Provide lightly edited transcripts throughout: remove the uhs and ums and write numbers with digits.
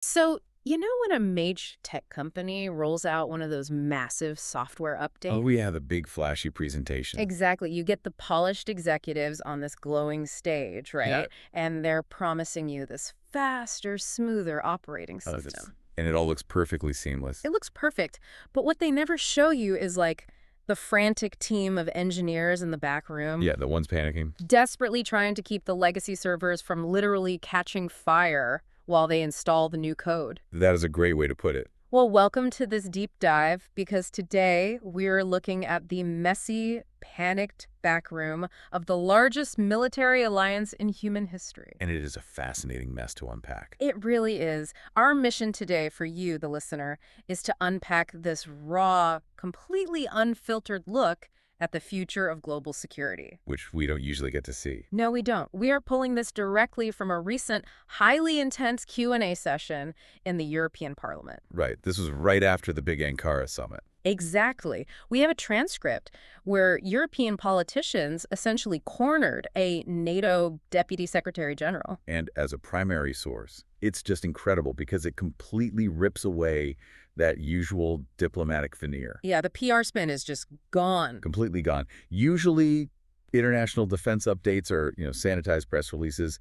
So, when a major tech company rolls out one of those massive software updates? Oh, yeah, the big flashy presentation. Exactly. You get the polished executives on this glowing stage, Yeah. right? And they're promising you this faster, smoother operating Oh, this, system. and it all looks perfectly seamless. It looks perfect. But what they never show you is like the frantic team of engineers in the back room, Yeah, the one's panicking. desperately trying to keep the legacy servers from literally catching fire while they install the new code. That is a great way to put it. Well, welcome to this deep dive because today we're looking at the messy, panicked backroom of the largest military alliance in human history. And it is a fascinating mess to unpack. It really is. Our mission today for you, the listener, is to unpack this raw, completely unfiltered look at the future of global security. Which we don't usually get to see. No, we don't. We are pulling this directly from a recent, highly intense Q&A session in the European Parliament. Right. This was right after the big Ankara summit. Exactly. We have a transcript where European politicians essentially cornered a NATO Deputy Secretary General. And as a primary source, it's just incredible because it completely rips away that usual diplomatic veneer. Yeah, the PR spin is just gone. Completely gone. Usually, international defense updates are, sanitized press releases,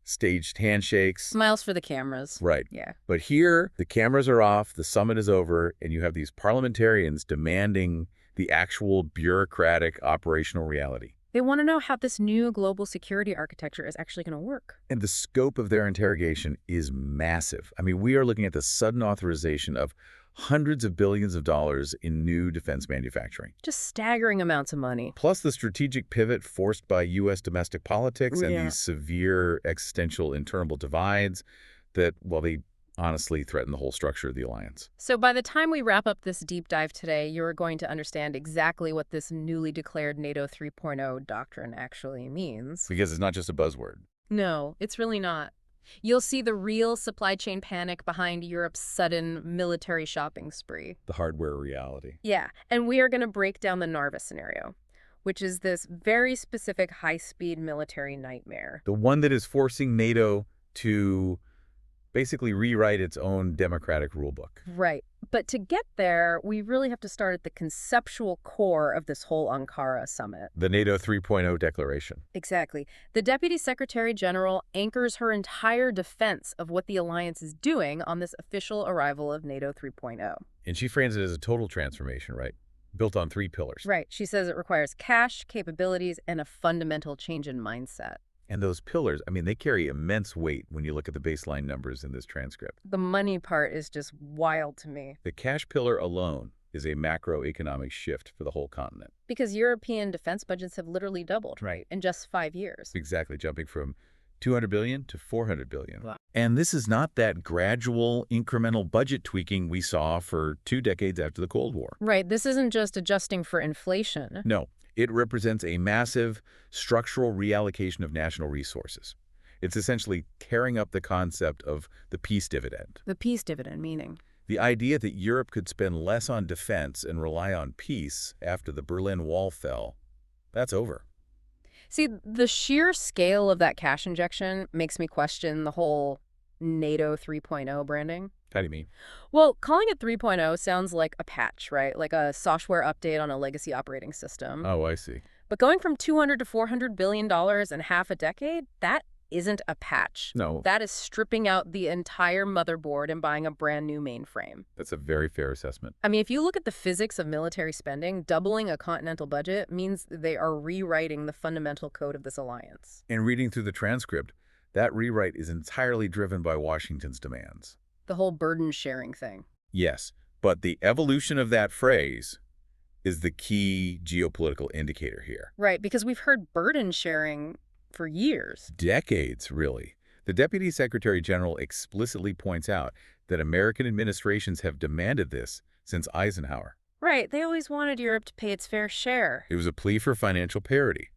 staged handshakes. Smiles for the cameras. Right. Yeah. But here, the cameras are off, the summit is over, and you have these parliamentarians demanding the actual bureaucratic operational reality. They want to know how this new global security architecture is actually going to work. And the scope of their interrogation is massive. I mean, we are looking at the sudden authorization of hundreds of billions of dollars in new defense manufacturing. Just staggering amounts of money. Plus the strategic pivot forced by U.S. domestic politics and Yeah. these severe existential internal divides that, well, they honestly threaten the whole structure of the alliance. So by the time we wrap up this deep dive today, you're going to understand exactly what this newly declared NATO 3.0 doctrine actually means. Because it's not just a buzzword. No, it's really not. You'll see the real supply chain panic behind Europe's sudden military shopping spree. The hardware reality. Yeah, and we are going to break down the Narva scenario, which is this very specific high-speed military nightmare. The one that is forcing NATO to basically rewrite its own democratic rulebook. Right. But to get there, we really have to start at the conceptual core of this whole Ankara summit. The NATO 3.0 declaration. Exactly. The Deputy Secretary General anchors her entire defense of what the alliance is doing on this official arrival of NATO 3.0. And she frames it as a total transformation, right? Built on 3 pillars. Right. She says it requires cash, capabilities, and a fundamental change in mindset. And those pillars, I mean, they carry immense weight when you look at the baseline numbers in this transcript. The money part is just wild to me. The cash pillar alone is a macroeconomic shift for the whole continent. Because European defense budgets have literally doubled, Right. in just 5 years. Exactly, jumping from 200 billion to 400 billion. Wow. And this is not that gradual incremental budget tweaking we saw for 2 decades after the Cold War. Right. This isn't just adjusting for inflation. No, it represents a massive structural reallocation of national resources. It's essentially tearing up the concept of the peace dividend. The peace dividend meaning. The idea that Europe could spend less on defense and rely on peace after the Berlin Wall fell, that's over. See, the sheer scale of that cash injection makes me question the whole NATO 3.0 branding. How do you mean? Well, calling it 3.0 sounds like a patch, right? Like a software update on a legacy operating system. Oh, I see. But going from $200 to $400 billion in half a decade, that isn't a patch. No, That is stripping out the entire motherboard and buying a brand new mainframe. that's a very fair assessment. I mean, if you look at the physics of military spending, doubling a continental budget means they are rewriting the fundamental code of this alliance. And reading through the transcript, that rewrite is entirely driven by Washington's demands. The whole burden sharing thing. Yes, but the evolution of that phrase is the key geopolitical indicator here. Right, because we've heard burden sharing for years. Decades, really. The Deputy Secretary General explicitly points out that American administrations have demanded this since Eisenhower. Right, they always wanted Europe to pay its fair share. It was a plea for financial parity.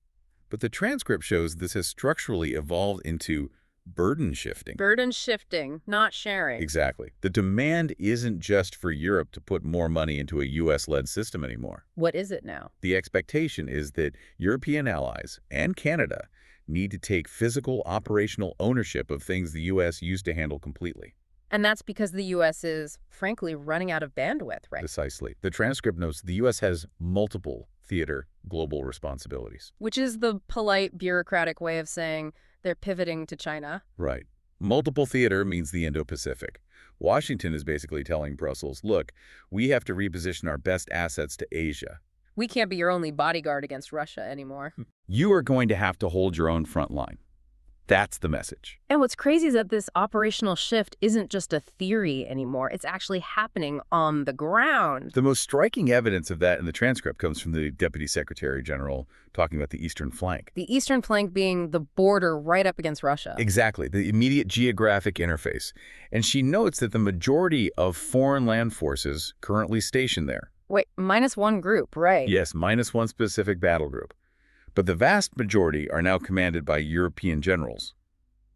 But the transcript shows this has structurally evolved into burden shifting. Burden shifting, not sharing. Exactly. The demand isn't just for Europe to put more money into a U.S.-led system anymore. What is it now? The expectation is that European allies and Canada need to take physical operational ownership of things the U.S. used to handle completely. And that's because the U.S. is, frankly, running out of bandwidth, right? Precisely. The transcript notes the U.S. has multiple theater global responsibilities. Which is the polite bureaucratic way of saying they're pivoting to China. Right. Multiple theater means the Indo-Pacific. Washington is basically telling Brussels, look, we have to reposition our best assets to Asia. We can't be your only bodyguard against Russia anymore. You are going to have to hold your own front line. That's the message. And what's crazy is that this operational shift isn't just a theory anymore. It's actually happening on the ground. The most striking evidence of that in the transcript comes from the Deputy Secretary General talking about the eastern flank. The eastern flank being the border right up against Russia. Exactly, the immediate geographic interface. And she notes that the majority of foreign land forces currently stationed there. Wait, -1 group, right? Yes, -1 specific battle group. But the vast majority are now commanded by European generals,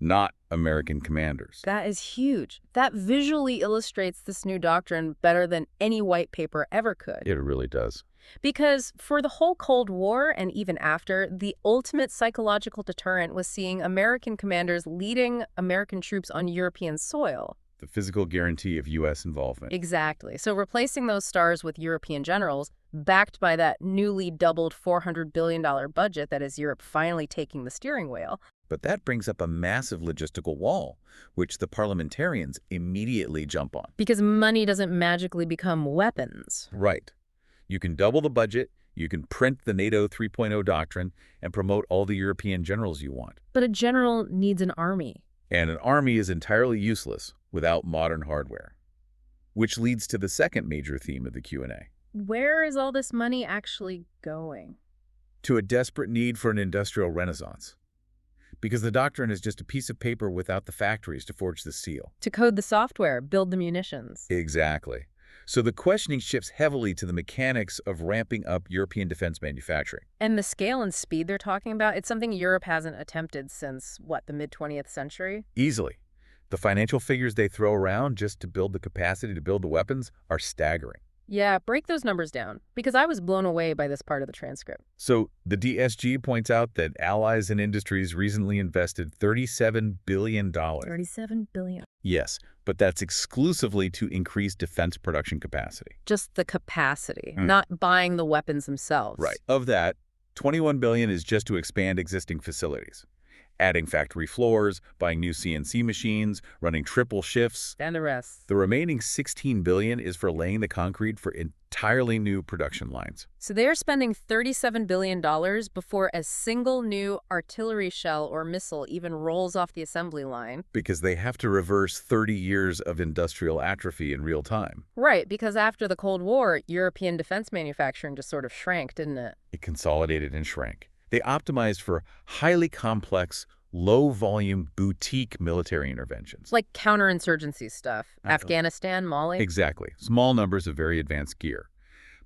not American commanders. That is huge. That visually illustrates this new doctrine better than any white paper ever could. It really does. Because for the whole Cold War and even after, the ultimate psychological deterrent was seeing American commanders leading American troops on European soil. The physical guarantee of U.S. involvement. Exactly. So replacing those stars with European generals, backed by that newly doubled $400 billion budget that is Europe finally taking the steering wheel. But that brings up a massive logistical wall, which the parliamentarians immediately jump on. Because money doesn't magically become weapons. Right. You can double the budget, you can print the NATO 3.0 doctrine, and promote all the European generals you want. But a general needs an army. And an army is entirely useless without modern hardware. Which leads to the second major theme of the Q&A. Where is all this money actually going? To a desperate need for an industrial renaissance. Because the doctrine is just a piece of paper without the factories to forge the steel. To code the software, build the munitions. Exactly. So the questioning shifts heavily to the mechanics of ramping up European defense manufacturing. And the scale and speed they're talking about, it's something Europe hasn't attempted since, what, the mid-20th century? Easily. The financial figures they throw around just to build the capacity to build the weapons are staggering. Yeah, break those numbers down, because I was blown away by this part of the transcript. So the DSG points out that allies and industries recently invested $37 billion. $37 billion. Yes, but that's exclusively to increase defense production capacity. Just the capacity, not buying the weapons themselves. Right. Of that, $21 billion is just to expand existing facilities. Adding factory floors, buying new CNC machines, running triple shifts. And the rest. The remaining $16 billion is for laying the concrete for entirely new production lines. So they're spending $37 billion before a single new artillery shell or missile even rolls off the assembly line. Because they have to reverse 30 years of industrial atrophy in real time. Right, because after the Cold War, European defense manufacturing just sort of shrank, didn't it? It consolidated and shrank. They optimized for highly complex, low-volume, boutique military interventions. Like counterinsurgency stuff. Afghanistan, Mali. Exactly. Small numbers of very advanced gear.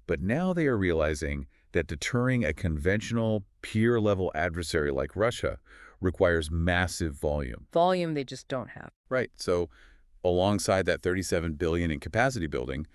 But now they are realizing that deterring a conventional, peer-level adversary like Russia requires massive volume. Volume they just don't have. Right. So alongside that $37 billion in capacity building,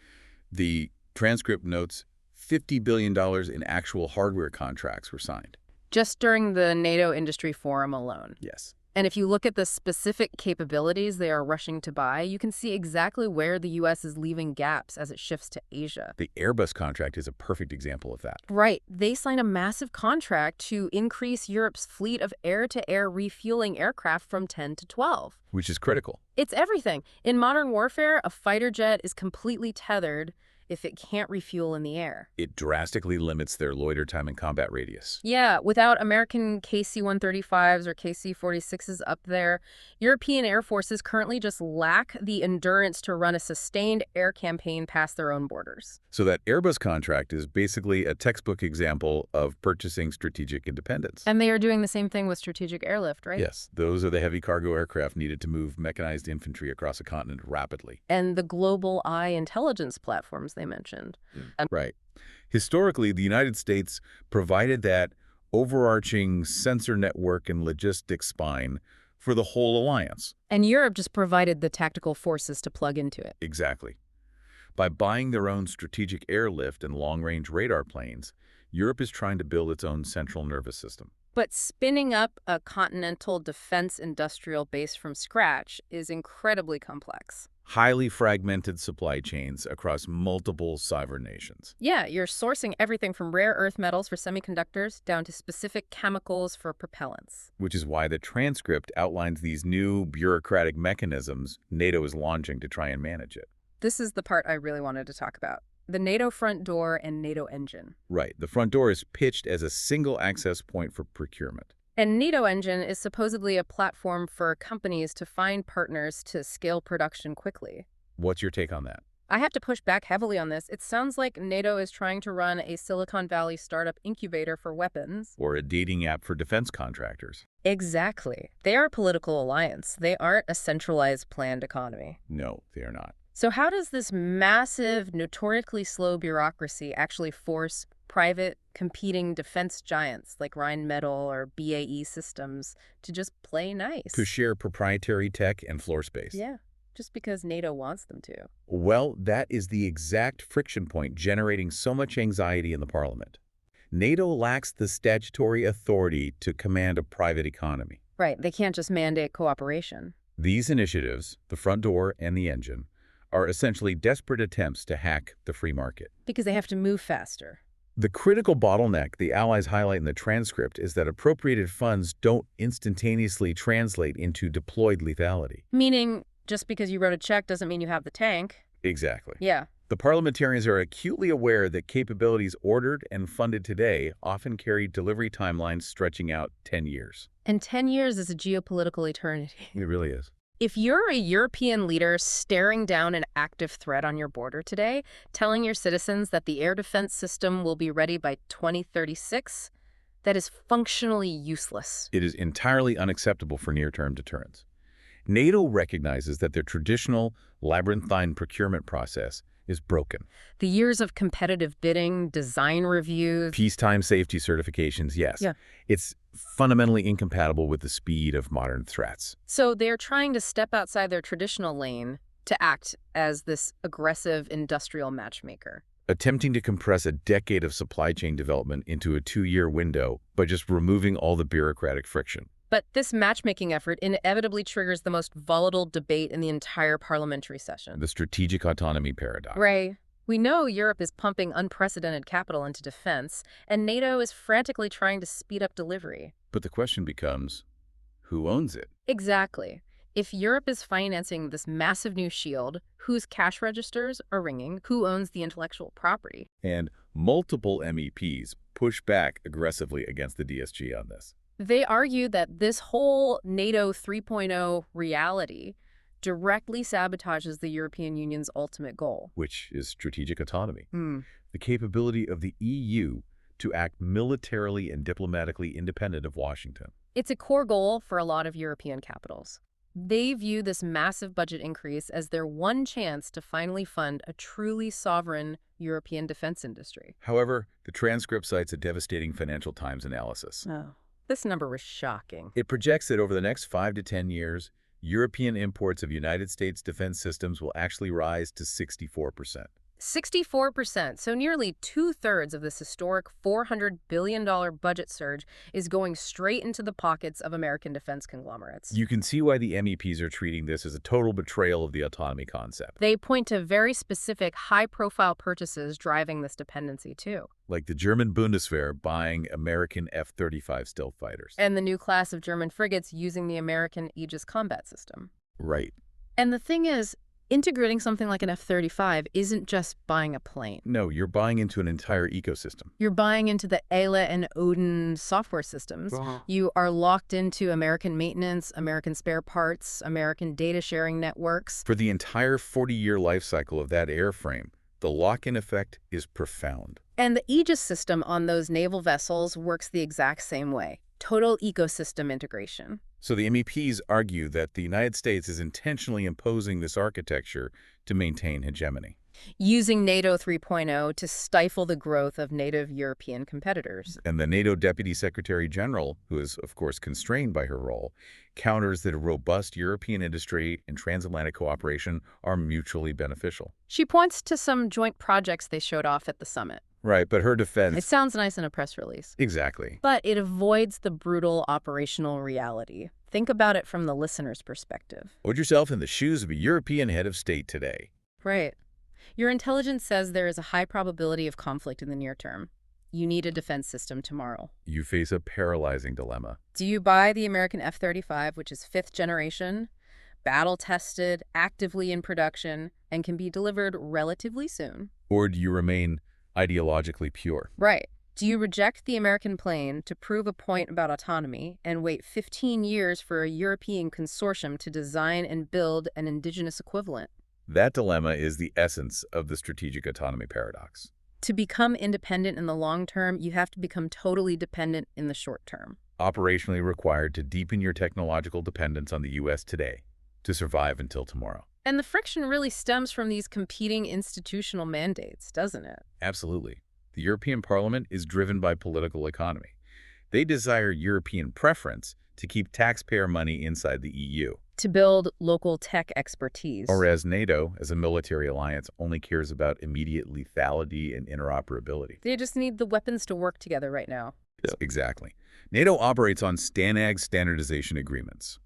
the transcript notes $50 billion in actual hardware contracts were signed. Just during the NATO Industry Forum alone. Yes. And if you look at the specific capabilities they are rushing to buy, you can see exactly where the U.S. is leaving gaps as it shifts to Asia. The Airbus contract is a perfect example of that. Right. They signed a massive contract to increase Europe's fleet of air-to-air refueling aircraft from 10 to 12. Which is critical. It's everything. In modern warfare, a fighter jet is completely tethered if it can't refuel in the air. It drastically limits their loiter time and combat radius. Yeah, without American KC-135s or KC-46s up there, European air forces currently just lack the endurance to run a sustained air campaign past their own borders. So that Airbus contract is basically a textbook example of purchasing strategic independence. And they are doing the same thing with strategic airlift, right? Yes, those are the heavy cargo aircraft needed to move mechanized infantry across a continent rapidly. And the global eye intelligence platforms they mentioned. Right. Historically, the United States provided that overarching sensor network and logistics spine for the whole alliance. And Europe just provided the tactical forces to plug into it. Exactly. By buying their own strategic airlift and long-range radar planes, Europe is trying to build its own central nervous system. But spinning up a continental defense industrial base from scratch is incredibly complex. highly fragmented supply chains across multiple sovereign nations. Yeah, you're sourcing everything from rare earth metals for semiconductors down to specific chemicals for propellants. Which is why the transcript outlines these new bureaucratic mechanisms NATO is launching to try and manage it. This is the part I really wanted to talk about. The NATO front door and NATO engine. Right. The front door is pitched as a single access point for procurement. And NATO engine is supposedly a platform for companies to find partners to scale production quickly. What's your take on that? I have to push back heavily on this. It sounds like NATO is trying to run a Silicon Valley startup incubator for weapons. Or a dating app for defense contractors? Exactly. They are a political alliance. They aren't a centralized planned economy. No, they are not. So how does this massive, notoriously slow bureaucracy actually force private competing defense giants like Rheinmetall or BAE Systems to just play nice? To share proprietary tech and floor space? Yeah, just because NATO wants them to. Well, that is the exact friction point generating so much anxiety in the parliament. NATO lacks the statutory authority to command a private economy. Right, they can't just mandate cooperation. These initiatives, the front door and the engine, are essentially desperate attempts to hack the free market. Because they have to move faster. The critical bottleneck the Allies highlight in the transcript is that appropriated funds don't instantaneously translate into deployed lethality. Meaning, just because you wrote a check doesn't mean you have the tank. Exactly. Yeah. The parliamentarians are acutely aware that capabilities ordered and funded today often carry delivery timelines stretching out 10 years. And 10 years is a geopolitical eternity. It really is. If you're a European leader staring down an active threat on your border today, telling your citizens that the air defense system will be ready by 2036, that is functionally useless. It is entirely unacceptable for near-term deterrence. NATO recognizes that their traditional labyrinthine procurement process is broken. The years of competitive bidding, design reviews... Peacetime safety certifications, yes. Yeah. It's fundamentally incompatible with the speed of modern threats. So they're trying to step outside their traditional lane to act as this aggressive industrial matchmaker. Attempting to compress a decade of supply chain development into a 2-year window by just removing all the bureaucratic friction. But this matchmaking effort inevitably triggers the most volatile debate in the entire parliamentary session. The strategic autonomy paradox. Ray, we know Europe is pumping unprecedented capital into defense, and NATO is frantically trying to speed up delivery. But the question becomes, who owns it? Exactly. If Europe is financing this massive new shield, whose cash registers are ringing? Who owns the intellectual property? And multiple MEPs push back aggressively against the DSG on this. They argue that this whole NATO 3.0 reality directly sabotages the European Union's ultimate goal. Which is strategic autonomy. Hmm. The capability of the EU to act militarily and diplomatically independent of Washington. It's a core goal for a lot of European capitals. They view this massive budget increase as their one chance to finally fund a truly sovereign European defense industry. However, the transcript cites a devastating Financial Times analysis. Oh, this number was shocking. It projects that over the next 5 to 10 years, European imports of United States defense systems will actually rise to 64%. 64%, so nearly 2/3 of this historic $400 billion budget surge is going straight into the pockets of American defense conglomerates. You can see why the MEPs are treating this as a total betrayal of the autonomy concept. They point to very specific, high-profile purchases driving this dependency, too. Like the German Bundeswehr buying American F-35 stealth fighters. And the new class of German frigates using the American Aegis combat system. Right. And the thing is, integrating something like an F-35 isn't just buying a plane. No, you're buying into an entire ecosystem. You're buying into the AILA and Odin software systems. You are locked into American maintenance, American spare parts, American data sharing networks. For the entire 40-year life cycle of that airframe, the lock-in effect is profound. And the Aegis system on those naval vessels works the exact same way. Total ecosystem integration. So the MEPs argue that the United States is intentionally imposing this architecture to maintain hegemony. Using NATO 3.0 to stifle the growth of native European competitors. And the NATO Deputy Secretary General, who is, of course, constrained by her role, counters that a robust European industry and transatlantic cooperation are mutually beneficial. She points to some joint projects they showed off at the summit. Right, but her defense... It sounds nice in a press release. Exactly. But it avoids the brutal operational reality. Think about it from the listener's perspective. Put yourself in the shoes of a European head of state today. Right. Your intelligence says there is a high probability of conflict in the near term. You need a defense system tomorrow. You face a paralyzing dilemma. Do you buy the American F-35, which is fifth generation, battle-tested, actively in production, and can be delivered relatively soon? Or do you remain ideologically pure? Right. Do you reject the American plane to prove a point about autonomy and wait 15 years for a European consortium to design and build an indigenous equivalent? That dilemma is the essence of the strategic autonomy paradox. To become independent in the long term, you have to become totally dependent in the short term. Operationally required to deepen your technological dependence on the U.S. today to survive until tomorrow. And the friction really stems from these competing institutional mandates, doesn't it? Absolutely. The European Parliament is driven by political economy. They desire European preference to keep taxpayer money inside the EU. To build local tech expertise. Whereas NATO, as a military alliance, only cares about immediate lethality and interoperability. They just need the weapons to work together right now. Yes. Exactly. NATO operates on STANAG standardization agreements.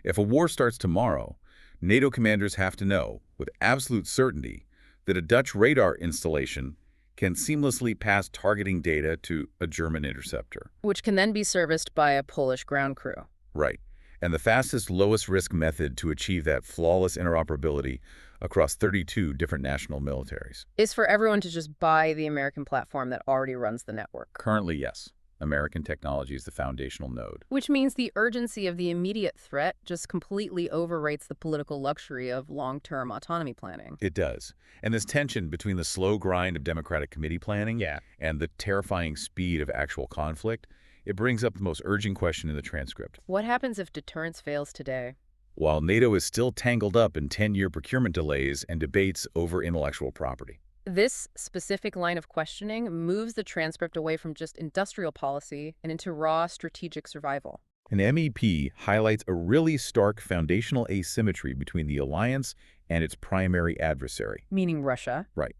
If a war starts tomorrow, NATO commanders have to know, with absolute certainty, that a Dutch radar installation can seamlessly pass targeting data to a German interceptor. Which can then be serviced by a Polish ground crew. Right. And the fastest, lowest risk method to achieve that flawless interoperability across 32 different national militaries is for everyone to just buy the American platform that already runs the network. Currently, yes. American technology is the foundational node. Which means the urgency of the immediate threat just completely overrates the political luxury of long-term autonomy planning. It does. And this tension between the slow grind of democratic committee planning and the terrifying speed of actual conflict, it brings up the most urgent question in the transcript. What happens if deterrence fails today? While NATO is still tangled up in 10-year procurement delays and debates over intellectual property. This specific line of questioning moves the transcript away from just industrial policy and into raw strategic survival. An MEP highlights a really stark foundational asymmetry between the alliance and its primary adversary. Meaning Russia. Right.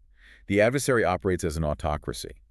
The adversary operates as an autocracy.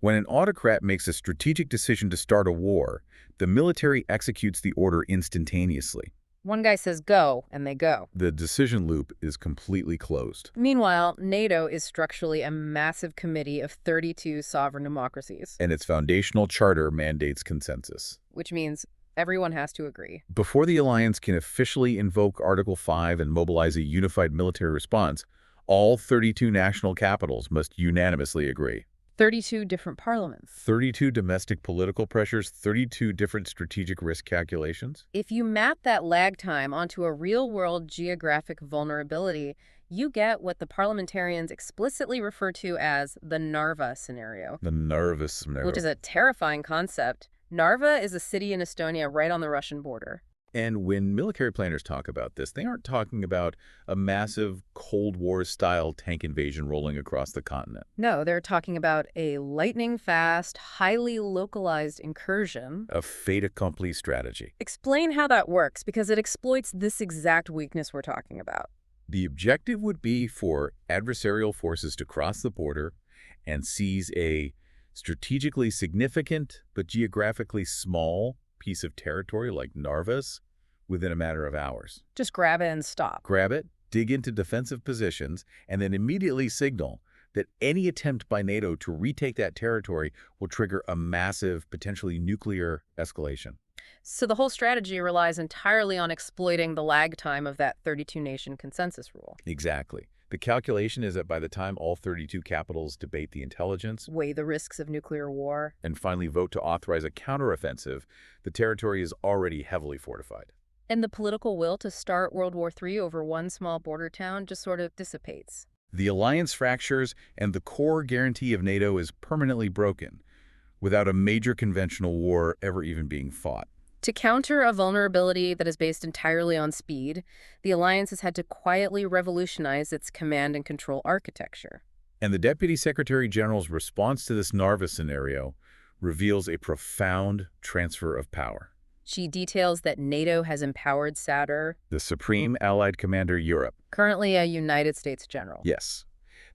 When an autocrat makes a strategic decision to start a war, the military executes the order instantaneously. One guy says go, and they go. The decision loop is completely closed. Meanwhile, NATO is structurally a massive committee of 32 sovereign democracies. And its foundational charter mandates consensus. Which means everyone has to agree. Before the alliance can officially invoke Article 5 and mobilize a unified military response, all 32 national capitals must unanimously agree. 32 different parliaments. 32 domestic political pressures, 32 different strategic risk calculations. If you map that lag time onto a real-world geographic vulnerability, you get what the parliamentarians explicitly refer to as the Narva scenario. The Narva scenario. Which is a terrifying concept. Narva is a city in Estonia right on the Russian border. And when military planners talk about this, they aren't talking about a massive Cold War-style tank invasion rolling across the continent. No, they're talking about a lightning-fast, highly localized incursion. A fait accompli strategy. Explain how that works, because it exploits this exact weakness we're talking about. The objective would be for adversarial forces to cross the border and seize a strategically significant but geographically small piece of territory like Narva's within a matter of hours. Just grab it and stop. Grab it, dig into defensive positions, and then immediately signal that any attempt by NATO to retake that territory will trigger a massive, potentially nuclear escalation. So the whole strategy relies entirely on exploiting the lag time of that 32-nation consensus rule. Exactly. The calculation is that by the time all 32 capitals debate the intelligence, weigh the risks of nuclear war, and finally vote to authorize a counteroffensive, the territory is already heavily fortified. And the political will to start World War III over one small border town just sort of dissipates. The alliance fractures, and the core guarantee of NATO is permanently broken, without a major conventional war ever even being fought. To counter a vulnerability that is based entirely on speed, the alliance has had to quietly revolutionize its command and control architecture. And the Deputy Secretary General's response to this Narva scenario reveals a profound transfer of power. She details that NATO has empowered SATR, the Supreme Allied Commander Europe, currently a United States general. Yes.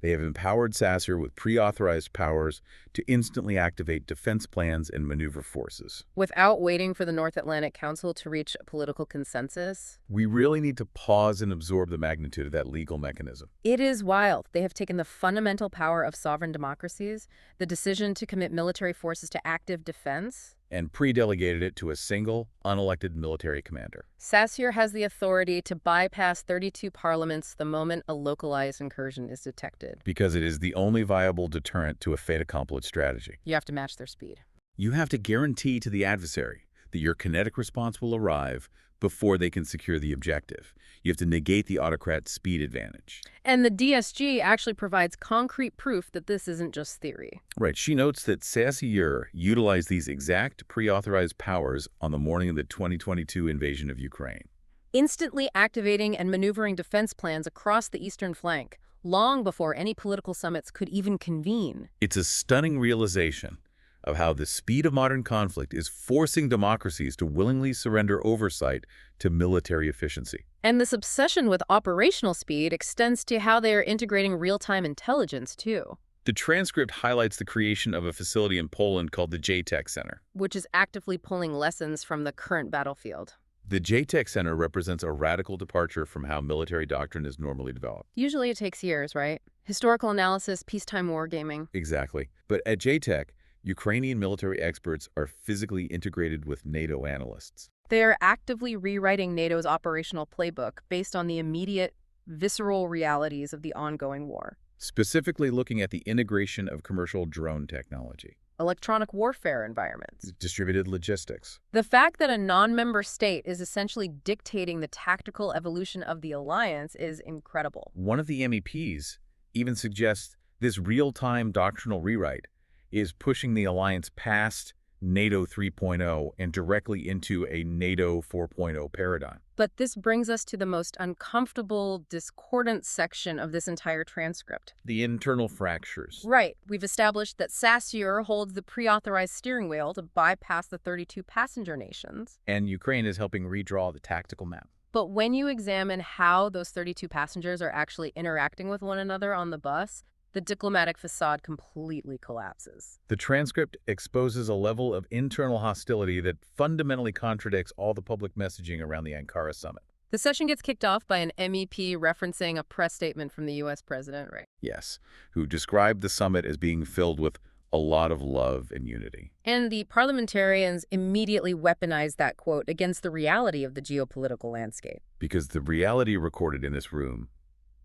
They have empowered SASR with pre-authorized powers to instantly activate defense plans and maneuver forces. Without waiting for the North Atlantic Council to reach a political consensus? We really need to pause and absorb the magnitude of that legal mechanism. It is wild. They have taken the fundamental power of sovereign democracies, the decision to commit military forces to active defense, And pre-delegated it to a single, unelected military commander. SASR has the authority to bypass 32 parliaments the moment a localized incursion is detected. Because it is the only viable deterrent to a fait accompli strategy. You have to match their speed. You have to guarantee to the adversary that your kinetic response will arrive before they can secure the objective. You have to negate the autocrat's speed advantage. And the DSG actually provides concrete proof that this isn't just theory. Right. She notes that SASR utilized these exact pre-authorized powers on the morning of the 2022 invasion of Ukraine. Instantly activating and maneuvering defense plans across the eastern flank, long before any political summits could even convene. It's a stunning realization of how the speed of modern conflict is forcing democracies to willingly surrender oversight to military efficiency. And this obsession with operational speed extends to how they are integrating real-time intelligence, too, The transcript highlights the creation of a facility in Poland called the JTech Center. which is actively pulling lessons from the current battlefield. The JTech Center represents a radical departure from how military doctrine is normally developed. Usually it takes years, right? Historical analysis, peacetime wargaming. Exactly. But at JTech, Ukrainian military experts are physically integrated with NATO analysts. They are actively rewriting NATO's operational playbook based on the immediate, visceral realities of the ongoing war. Specifically looking at the integration of commercial drone technology, Electronic warfare environments. distributed logistics. The fact that a non-member state is essentially dictating the tactical evolution of the alliance is incredible. One of the MEPs even suggests this real-time doctrinal rewrite is pushing the alliance past NATO 3.0 and directly into a NATO 4.0 paradigm. But this brings us to the most uncomfortable, discordant section of this entire transcript. The internal fractures. Right. We've established that SASR holds the pre-authorized steering wheel to bypass the 32 passenger nations. And Ukraine is helping redraw the tactical map. But when you examine how those 32 passengers are actually interacting with one another on the bus, the diplomatic facade completely collapses. The transcript exposes a level of internal hostility that fundamentally contradicts all the public messaging around the Ankara summit. The session gets kicked off by an MEP referencing a press statement from the U.S. president, right? Yes, who described the summit as being filled with a lot of love and unity. And the parliamentarians immediately weaponized that quote against the reality of the geopolitical landscape. Because the reality recorded in this room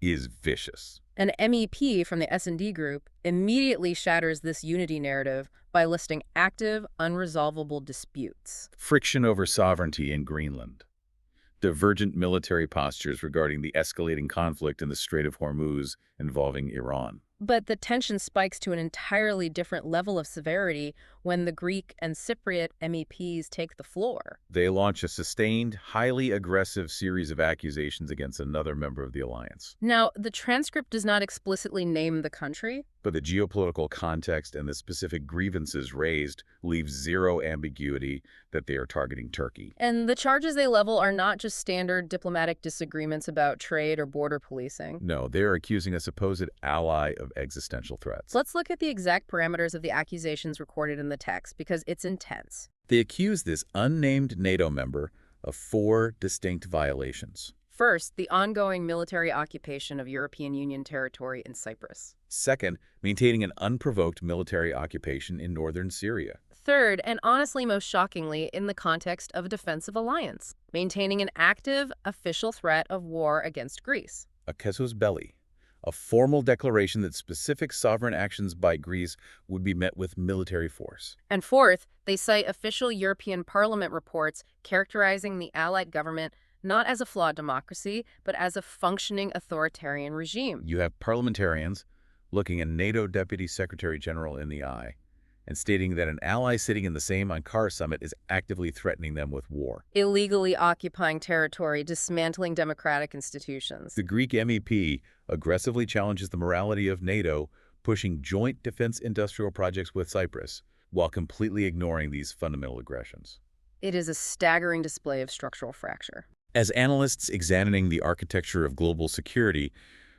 is vicious. An MEP from the S&D group immediately shatters this unity narrative by listing active, unresolvable disputes. Friction over sovereignty in Greenland. Divergent military postures regarding the escalating conflict in the Strait of Hormuz involving Iran. But the tension spikes to an entirely different level of severity when the Greek and Cypriot MEPs take the floor. They launch a sustained, highly aggressive series of accusations against another member of the alliance. Now, the transcript does not explicitly name the country, But the geopolitical context and the specific grievances raised leave zero ambiguity that they are targeting Turkey. and the charges they level are not just standard diplomatic disagreements about trade or border policing. No, they are accusing a supposed ally of existential threats. Let's look at the exact parameters of the accusations recorded in the text, because it's intense. They accuse this unnamed NATO member of 4 distinct violations. First, the ongoing military occupation of European Union territory in Cyprus. Second, maintaining an unprovoked military occupation in northern Syria. Third, and honestly most shockingly in the context of a defensive alliance, maintaining an active, official threat of war against Greece. A casus belli, a formal declaration that specific sovereign actions by Greece would be met with military force. And fourth, they cite official European Parliament reports characterizing the Allied government not as a flawed democracy, but as a functioning authoritarian regime. You have parliamentarians looking a NATO Deputy Secretary General in the eye and stating that an ally sitting in the same Ankara summit is actively threatening them with war. Illegally occupying territory, dismantling democratic institutions. The Greek MEP aggressively challenges the morality of NATO, pushing joint defense industrial projects with Cyprus, while completely ignoring these fundamental aggressions. It is a staggering display of structural fracture. As analysts examining the architecture of global security,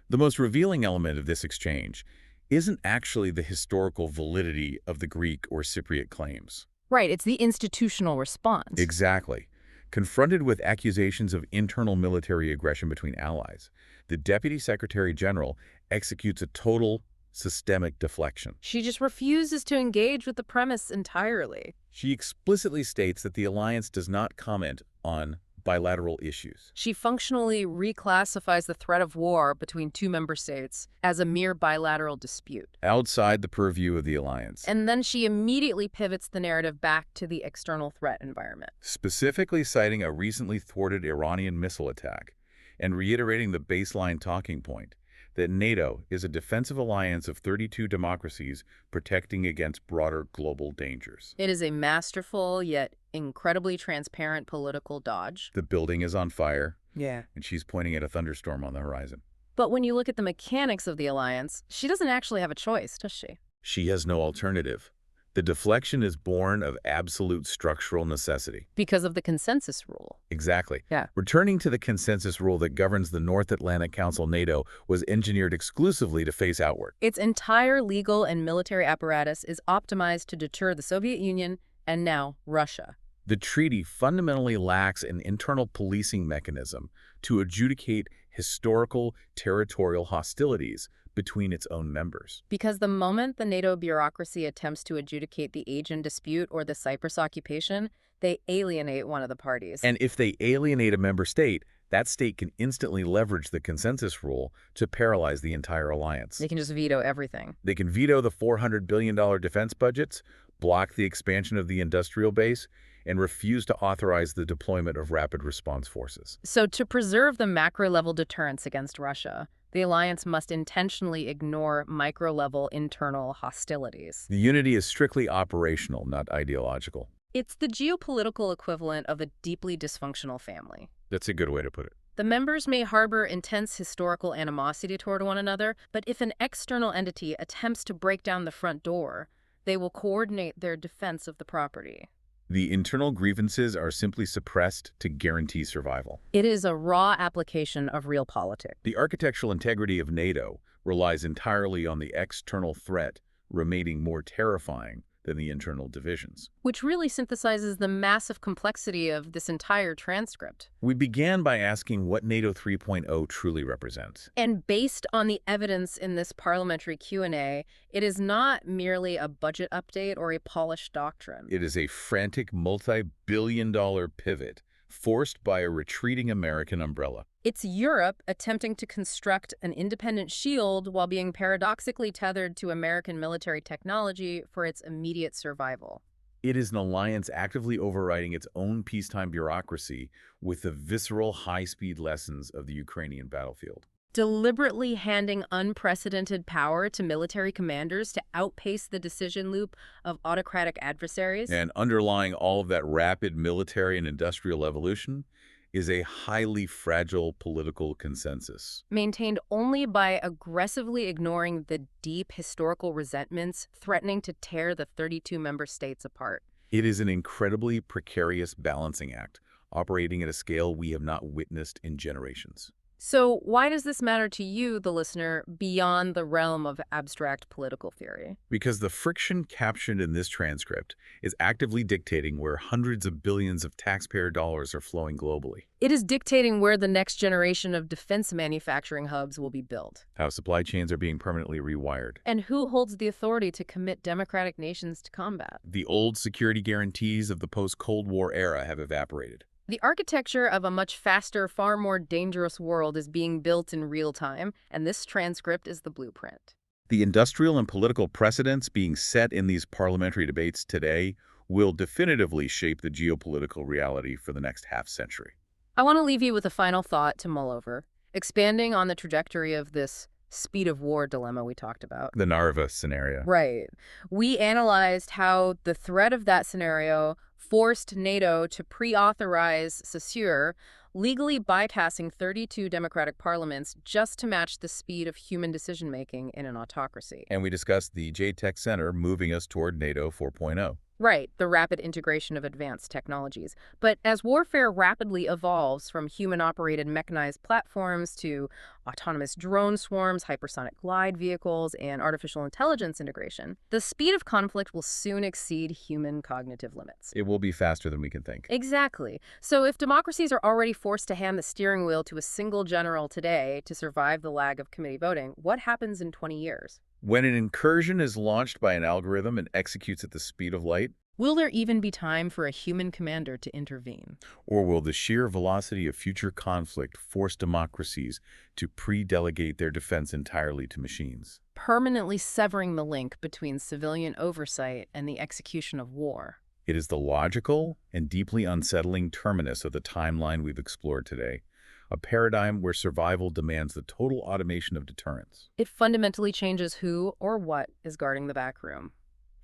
The most revealing element of this exchange isn't actually the historical validity of the Greek or Cypriot claims. Right, it's the institutional response. Exactly. Confronted with accusations of internal military aggression between allies, the Deputy Secretary General executes a total systemic deflection. She just refuses to engage with the premise entirely. She explicitly states that the alliance does not comment on bilateral issues. She functionally reclassifies the threat of war between two member states as a mere bilateral dispute. Outside the purview of the alliance. And then she immediately pivots the narrative back to the external threat environment. Specifically citing a recently thwarted Iranian missile attack and reiterating the baseline talking point that NATO is a defensive alliance of 32 democracies protecting against broader global dangers. It is a masterful yet incredibly transparent political dodge. The building is on fire, Yeah. and she's pointing at a thunderstorm on the horizon. But when you look at the mechanics of the alliance, she doesn't actually have a choice, does she? She has no alternative. The deflection is born of absolute structural necessity. Because of the consensus rule. Exactly. Yeah. Returning to the consensus rule that governs the North Atlantic Council, NATO was engineered exclusively to face outward. Its entire legal and military apparatus is optimized to deter the Soviet Union and now Russia. The treaty fundamentally lacks an internal policing mechanism to adjudicate historical territorial hostilities between its own members. Because the moment the NATO bureaucracy attempts to adjudicate the Aegean dispute or the Cyprus occupation, they alienate one of the parties. And if they alienate a member state, that state can instantly leverage the consensus rule to paralyze the entire alliance. They can just veto everything. They can veto the $400 billion defense budgets, block the expansion of the industrial base, and refuse to authorize the deployment of rapid response forces. So to preserve the macro-level deterrence against Russia, the alliance must intentionally ignore micro-level internal hostilities. The unity is strictly operational, not ideological. It's the geopolitical equivalent of a deeply dysfunctional family. That's a good way to put it. The members may harbor intense historical animosity toward one another, but if an external entity attempts to break down the front door, they will coordinate their defense of the property. The internal grievances are simply suppressed to guarantee survival. It is a raw application of realpolitik. The architectural integrity of NATO relies entirely on the external threat remaining more terrifying than the internal divisions. Which really synthesizes the massive complexity of this entire transcript. We began by asking what NATO 3.0 truly represents. And based on the evidence in this parliamentary Q&A, it is not merely a budget update or a polished doctrine. It is a frantic multi-billion-dollar pivot forced by a retreating American umbrella. It's Europe attempting to construct an independent shield while being paradoxically tethered to American military technology for its immediate survival. It is an alliance actively overriding its own peacetime bureaucracy with the visceral high-speed lessons of the Ukrainian battlefield. Deliberately handing unprecedented power to military commanders to outpace the decision loop of autocratic adversaries. And underlying all of that rapid military and industrial evolution is a highly fragile political consensus. Maintained only by aggressively ignoring the deep historical resentments threatening to tear the 32 member states apart. It is an incredibly precarious balancing act, operating at a scale we have not witnessed in generations. So why does this matter to you, the listener, beyond the realm of abstract political theory? Because the friction captioned in this transcript is actively dictating where hundreds of billions of taxpayer dollars are flowing globally. It is dictating where the next generation of defense manufacturing hubs will be built. How supply chains are being permanently rewired. And who holds the authority to commit democratic nations to combat? The old security guarantees of the post-Cold War era have evaporated. The architecture of a much faster, far more dangerous world is being built in real time, and this transcript is the blueprint. The industrial and political precedents being set in these parliamentary debates today will definitively shape the geopolitical reality for the next half-century. I want to leave you with a final thought to mull over, expanding on the trajectory of this speed of war dilemma we talked about. The Narva scenario. Right. We analyzed how the threat of that scenario forced NATO to pre-authorize Saussure, legally bypassing 32 democratic parliaments just to match the speed of human decision-making in an autocracy. And we discussed the JTech Center moving us toward NATO 4.0. Right, the rapid integration of advanced technologies. But as warfare rapidly evolves from human-operated mechanized platforms to autonomous drone swarms, hypersonic glide vehicles, and artificial intelligence integration, the speed of conflict will soon exceed human cognitive limits. It will be faster than we can think. Exactly. So if democracies are already forced to hand the steering wheel to a single general today to survive the lag of committee voting, what happens in 20 years? When an incursion is launched by an algorithm and executes at the speed of light, Will there even be time for a human commander to intervene? or will the sheer velocity of future conflict force democracies to pre-delegate their defense entirely to machines? Permanently severing the link between civilian oversight and the execution of war. It is the logical and deeply unsettling terminus of the timeline we've explored today, a paradigm where survival demands the total automation of deterrence. It fundamentally changes who or what is guarding the back room.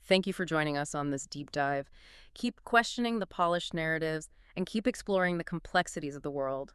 Thank you for joining us on this deep dive. Keep questioning the polished narratives and keep exploring the complexities of the world.